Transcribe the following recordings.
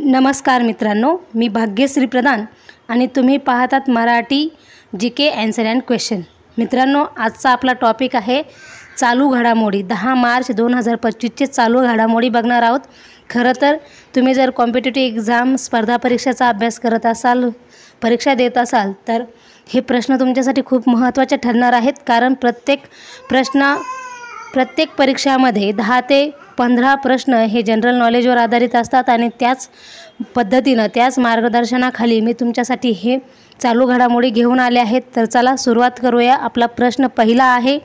नमस्कार मित्रांनो, मी भाग्यश्री प्रधान आणि तुम्ही पाहतात Marathi GK answer and question. मित्रांनो, आजचा आपला टॉपिक आहे चालू घडामोडी। 10 मार्च 2025 चे चालू घडामोडी बघणार आहोत। खरं तर तुम्ही जर कॉम्पिटिटिव्ह एक्झाम स्पर्धा परीक्षेचा अभ्यास करत असाल, परीक्षा देत असाल तर हे प्रश्न तुमच्यासाठी खूप महत्त्वाचे ठरणार आहेत। कारण प्रत्येक परीक्षामध्ये 10 ते 15 प्रश्न हे जनरल नॉलेजवर आधारित असतात आणि त्याच पद्धतीनं त्याच मार्गदर्शनाखाली मी तुमच्यासाठी हे चालू घडामोडी घेऊन आले आहेत। तर चला सुरुवात करूया। आपला प्रश्न पहिला आहे,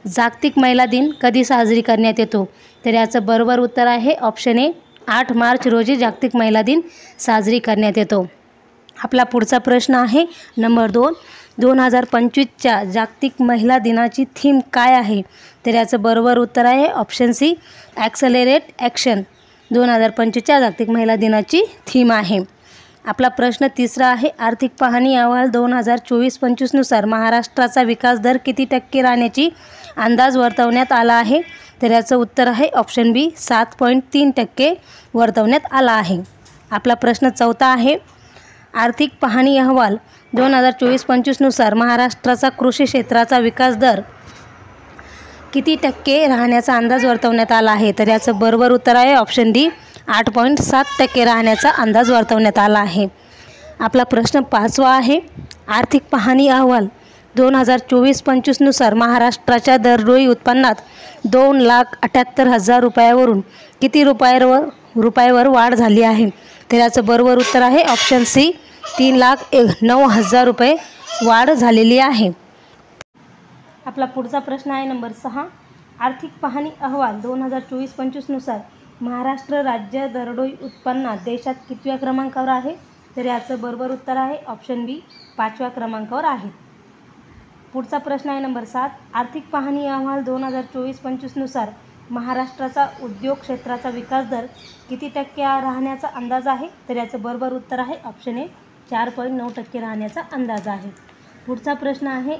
जागतिक महिला दिन कधी साजरी करण्यात येतो? तर याचं बरोबर उत्तर आहे ऑप्शन ए, 8 मार्च रोजी जागतिक महिला दिन साजरी करण्यात येतो। आपला पुढचा प्रश्न आहे नंबर 2, 2025च्या जागतिक महिला दिनाची थीम काय आहे? तर याचं बरोबर उत्तर आहे ऑप्शन सी, ॲक्सलरेट ॲक्शन। 2025च्या जागतिक महिला दिनाची थीम आहे। आपला प्रश्न तिसरा आहे, आर्थिक पाहणी अहवाल 2024-25 नुसार महाराष्ट्राचा विकास दर किती टक्के राहण्याची अंदाज वर्तवण्यात आला आहे? तर याचं उत्तर आहे ऑप्शन बी, 7.3% वर्तवण्यात आला आहे। आपला प्रश्न चौथा आहे, आर्थिक पाहणी अहवाल 2024-25 नुसार महाराष्ट्राचा कृषी क्षेत्राचा विकास दर किती टक्के राहण्याचा अंदाज वर्तवण्यात आला आहे? तर याचं बरोबर उत्तर आहे ऑप्शन डी, 8.7% राहण्याचा अंदाज वर्तवण्यात आला आहे। आपला प्रश्न पाचवा आहे, आर्थिक पाहणी अहवाल 2024-25 नुसार महाराष्ट्राच्या दरडोई उत्पन्नात 2,78,000 रुपयावरून किती रुपयावर वाढ झाली आहे? तर याचं बरोबर उत्तर आहे ऑप्शन सी, 3,09,000 रुपये वाढ झालेली आहे। आपला पुढचा प्रश्न आहे नंबर 6, आर्थिक पाहणी अहवाल 2024-25 नुसार महाराष्ट्र राज्य दरडोई उत्पन्नात देशात कितव्या क्रमांकावर आहे? तर याचं बरोबर उत्तर आहे ऑप्शन बी, 5व्या क्रमांकावर आहे। पुढचा प्रश्न आहे नंबर 7, आर्थिक पाहणी अहवाल 2024-25 नुसार महाराष्ट्राचा उद्योग क्षेत्राचा विकास दर किती टक्के राहण्याचा अंदाज आहे? तर याचं बरोबर उत्तर आहे ऑप्शन ए, 4.9% राहण्याचा अंदाज आहे। पुढचा प्रश्न आहे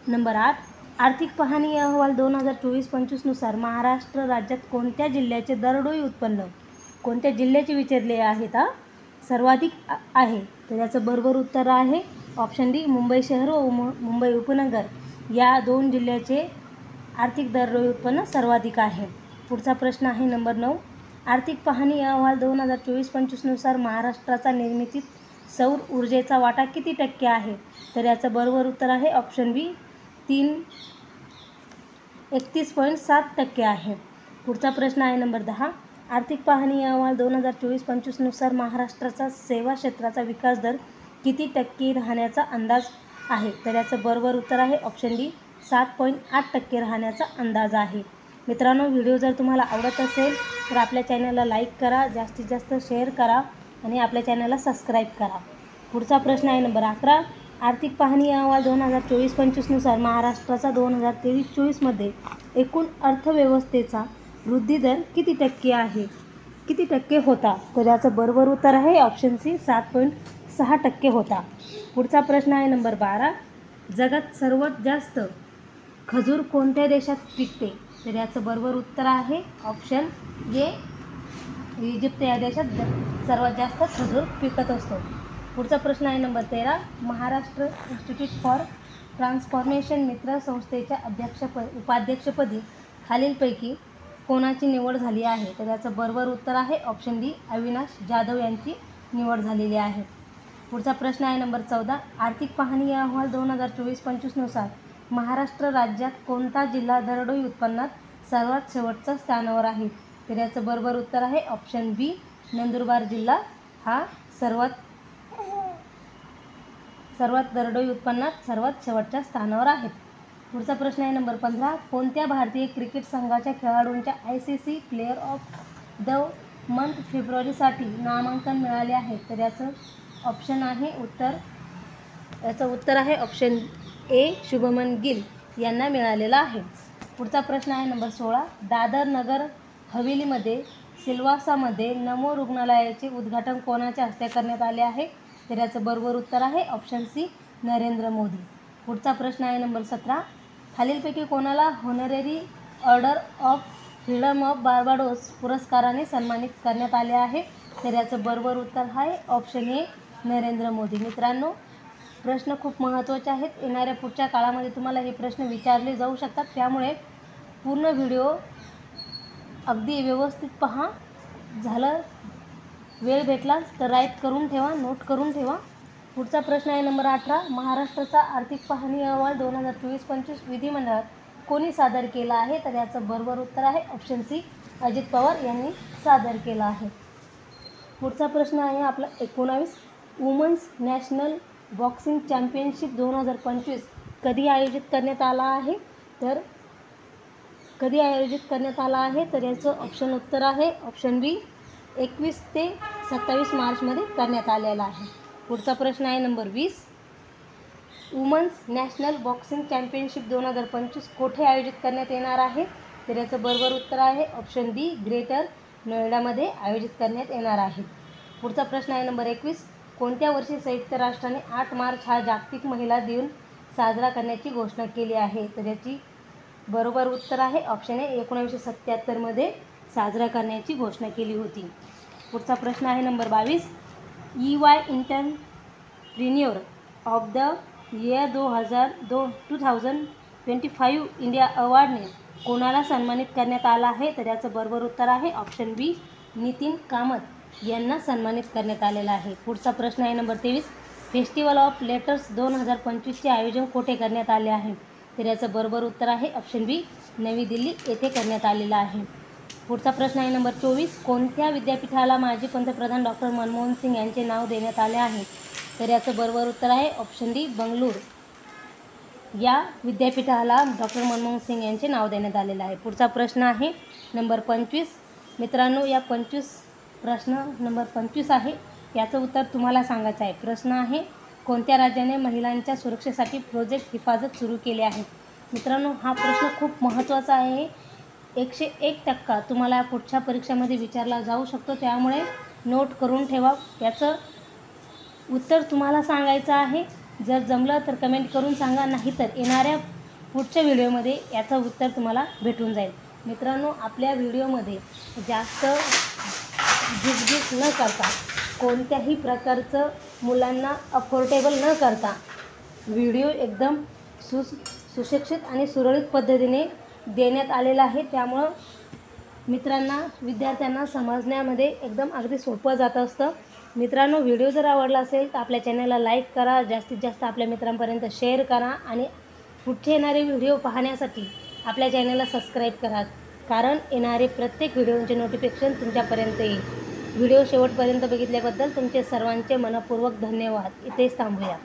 नंबर 8, आर्थिक पाहणी अहवाल 2024-25 नुसार महाराष्ट्र राज्यात कोणत्या जिल्ह्याचे दरडोई उत्पन्न कोणत्या जिल्ह्याचे विचारले आहेत सर्वाधिक आहे? तर याचं बरोबर उत्तर आहे ऑप्शन डी, मुंबई शहर व मुंबई उपनगर या 2 जिल्ह्याचे आर्थिक दरडोई उत्पन्न सर्वाधिक आहे। पुढचा प्रश्न आहे नंबर 9, आर्थिक पाहणी अहवाल 2024-25 नुसार महाराष्ट्राचा निर्मितीत सौर ऊर्जेचा वाटा किती टक्के आहे? तर याचं बरोबर उत्तर आहे ऑप्शन बी, 31.7% आहे। पुढचा प्रश्न आहे नंबर 10, आर्थिक पाहणी अहवाल 2024-25 नुसार महाराष्ट्राचा सेवा क्षेत्राचा विकास दर किती टक्के राहण्याचा अंदाज आहे? तर याचं बरोबर उत्तर आहे ऑप्शन डी, 7.8% राहण्याचा अंदाज आहे। मित्रांनो, व्हिडिओ जर तुम्हाला आवडत असेल तर आपल्या चॅनलला लाईक करा, जास्तीत जास्त शेअर करा आणि आपल्या चॅनलला सबस्क्राईब करा। पुढचा प्रश्न आहे नंबर 11, आर्थिक पाहणी अहवाल 2024-25 नुसार महाराष्ट्राचा 2023-24 मध्ये एकूण अर्थव्यवस्थेचा वृद्धी दर किती टक्के होता? तर याचं बरोबर उत्तर आहे ऑप्शन सी, 7.6% होता। पुढचा प्रश्न आहे नंबर 12, जगात सर्वात जास्त खजूर कोणत्या देशात पिकते? तर याचं बरोबर उत्तर आहे ऑप्शन ए, इजिप्त या देशात सर्वात जास्त खजूर पिकत असतो। पुढचा प्रश्न आहे number 13, Maharashtra institute for transformation मित्र संस्थेच्या उपाध्यक्षपदी खालीलपैकी कोणाची निवड झाली आहे? तर याचं बरोबर उत्तर आहे ऑप्शन डी, अविनाश जाधव यांची निवड झालेली आहे। पुढचा प्रश्न आहे नंबर 14, आर्थिक पाहणी अहवाल 2024-25 नुसार महाराष्ट्र राज्यात कोणता जिल्हा दरडोई उत्पन्नात सर्वात शेवटच्या स्थानावर आहे? तर याचं बरोबर उत्तर आहे ऑप्शन बी, नंदुरबार जिल्हा हा सर्वात दरडोई उत्पन्नात सर्वात शेवटच्या स्थानावर आहे। पुढचा प्रश्न आहे नंबर 15, कोणत्या भारतीय क्रिकेट संघाच्या खेळाडूंच्या ICC player of the month फेब्रुवारीसाठी नामांकन मिळाले आहे? तर याचं उत्तर आहे ऑप्शन ए, शुभमन गिल यांना मिळालेला आहे। पुढचा प्रश्न आहे नंबर 16, दादर नगर हवेलीमध्ये सिल्वासामध्ये नमो रुग्णालयाचे उद्घाटन कोणाच्या हस्ते करण्यात आले आहे? तर याचं बरोबर उत्तर आहे ऑप्शन सी, नरेंद्र मोदी। पुढचा प्रश्न आहे नंबर 17, खालीलपैकी कोणाला Honorary Order of Freedom of Barbados पुरस्काराने सन्मानित करण्यात आले आहे? तर याचं बरोबर उत्तर आहे ऑप्शन ए नरेंद्र मोदी. मित्रांनो, प्रश्न खूप महत्त्वाचे आहेत. येणाऱ्या पुढच्या काळामध्ये तुम्हाला हे प्रश्न विचारले जाऊ शकतात, त्यामुळे पूर्ण व्हिडिओ अगदी व्यवस्थित पहा. झालं, वेळ भेटला तर राईट करून ठेवा, नोट करून ठेवा. पुढचा प्रश्न आहे नंबर 18. महाराष्ट्राचा आर्थिक पाहणी अहवाल 2024-25 विधिमंडळात कोणी सादर केला आहे? तर याचं बरोबर उत्तर आहे ऑप्शन सी अजित पवार यांनी सादर केला आहे. पुढचा प्रश्न आहे आपला 19. वुमन्स नॅशनल बॉक्सिंग चॅम्पियनशिप 2025 कधी आयोजित करण्यात आला आहे? तर कधी आयोजित करण्यात आला आहे? तर याचं ऑप्शन उत्तर आहे ऑप्शन बी 21 ते 27 मार्चमध्ये करण्यात आलेला आहे. पुढचा प्रश्न आहे number 20. Women's national boxing championship 2025 कोठे आयोजित करण्यात येणार आहे? तर याचं बरोबर उत्तर आहे ऑप्शन डी ग्रेटर नोएडामध्ये आयोजित करण्यात येणार आहे. पुढचा प्रश्न आहे नंबर 21. कोणत्या वर्षी संयुक्त राष्ट्राने 8 मार्च हा जागतिक महिला दिन साजरा करण्याची घोषणा केली आहे? तर याची बरोबर उत्तर आहे ऑप्शन ए 1977मध्ये साजरा करण्याची घोषणा केली होती. पुढचा प्रश्न आहे number 22. EY Entrepreneur of the Year 2025 India अवॉर्डने कोणाला सन्मानित करण्यात आला आहे? तर याचं बरोबर उत्तर आहे ऑप्शन बी नितीन कामत यांना सन्मानित करण्यात आलेला आहे. पुढचा प्रश्न आहे नंबर 23. फेस्टिवल ऑफ लेटर्स 2025चे आयोजन कोठे करण्यात आले आहे? तर याचं बरोबर उत्तर आहे ऑप्शन बी नवी दिल्ली येथे करण्यात आलेला आहे. पुढचा प्रश्न आहे नंबर 24. कोणत्या विद्यापीठाला माजी पंतप्रधान डॉक्टर मनमोहन सिंग यांचे नाव देण्यात आले आहे? तर याचं बरोबर उत्तर आहे ऑप्शन डी बंगळूर या विद्यापीठाला डॉक्टर मनमोहन सिंग यांचे नाव देण्यात आलेलं आहे. पुढचा प्रश्न आहे नंबर 25. मित्रांनो, या प्रश्न नंबर 25 आहे, याचं उत्तर तुम्हाला सांगायचं आहे. प्रश्न आहे कोणत्या राज्याने महिलांच्या सुरक्षेसाठी प्रोजेक्ट हिफाजत सुरू केले आहे? मित्रांनो, हा प्रश्न खूप महत्त्वाचा आहे. 101% तुम्हाला पुढच्या परीक्षेमध्ये विचारला जाऊ शकतो, त्यामुळे नोट करून ठेवा. याचं उत्तर तुम्हाला सांगायचं आहे. जर जमलं तर कमेंट करून सांगा, नाहीतर येणाऱ्या पुढच्या व्हिडिओमध्ये याचं उत्तर तुम्हाला भेटून जाईल. मित्रांनो, आपल्या व्हिडिओमध्ये जास्त झिजझिज न करता, कोणत्याही प्रकारचं मुलांना अफोर्डेबल न करता व्हिडिओ एकदम सुशिक्षित आणि सुरळीत पद्धतीने देण्यात आलेला आहे. त्यामुळं विद्यार्थ्यांना समजण्यामध्ये एकदम अगदी सोपं जात असतं. मित्रांनो, व्हिडिओ जर आवडला असेल तर आपल्या चॅनलला लाईक करा, जास्तीत जास्त आपल्या मित्रांपर्यंत शेअर करा आणि पुढचे येणारे व्हिडिओ पाहण्यासाठी आपल्या चॅनलला सबस्क्राईब करा, कारण येणारे प्रत्येक व्हिडिओचे नोटिफिकेशन तुमच्यापर्यंत येईल. व्हिडिओ शेवटपर्यंत बघितल्याबद्दल तुमचे सर्वांचे मनपूर्वक धन्यवाद. इथेच थांबूया.